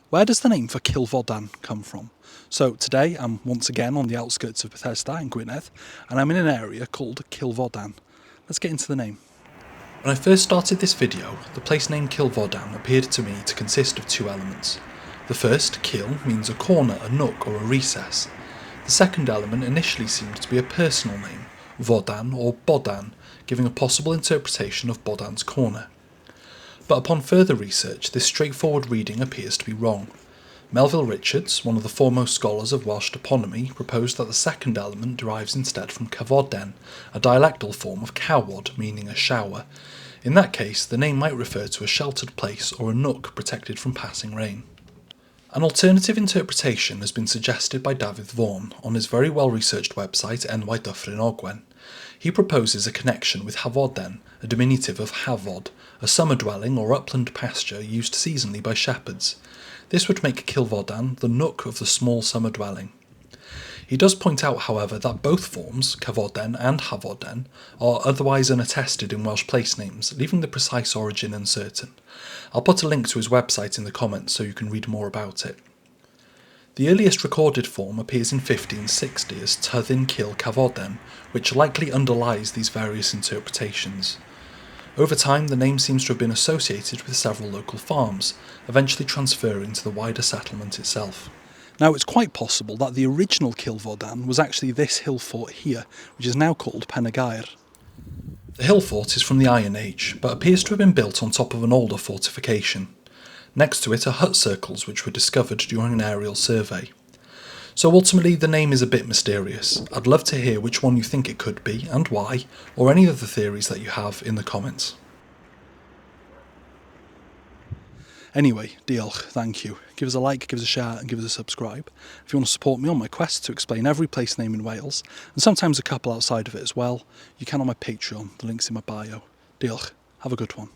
Where does the name for Cilfodan come from? So today I'm once again on the outskirts of Bethesda in Gwynedd, and I'm in an area called Cilfodan. Let's get into the name. When I first started this video, the place name Cilfodan appeared to me to consist of two elements. The first, Cil, means a corner, a nook or a recess. The second element initially seemed to be a personal name, Fodan or Bodan, giving a possible interpretation of Bodan's corner. But upon further research, this straightforward reading appears to be wrong. Melville Richards, one of the foremost scholars of Welsh toponymy, proposed that the second element derives instead from Cilfoden, a dialectal form of cawod, meaning a shower. In that case, the name might refer to a sheltered place or a nook protected from passing rain. An alternative interpretation has been suggested by David Vaughan on his very well-researched website Enwau Dyffryn Ogwen. He proposes a connection with Hafoden, a diminutive of Hafod, a summer dwelling or upland pasture used seasonally by shepherds. This would make Cilfodan the nook of the small summer dwelling. He does point out, however, that both forms, Cilfoden and Hafoden, are otherwise unattested in Welsh place names, leaving the precise origin uncertain. I'll put a link to his website in the comments so you can read more about it. The earliest recorded form appears in 1560 as Tyddyn Cil Cilfoden, which likely underlies these various interpretations. Over time, the name seems to have been associated with several local farms, eventually transferring to the wider settlement itself. Now, it's quite possible that the original Cilfodan was actually this hill fort here, which is now called Pen y Gair. The hill fort is from the Iron Age, but appears to have been built on top of an older fortification. Next to it are hut circles which were discovered during an aerial survey. So ultimately the name is a bit mysterious. I'd love to hear which one you think it could be and why, or any other theories that you have in the comments. Anyway, diolch, thank you. Give us a like, give us a share and give us a subscribe. If you want to support me on my quest to explain every place name in Wales, and sometimes a couple outside of it as well, you can on my Patreon, the link's in my bio. Diolch, have a good one.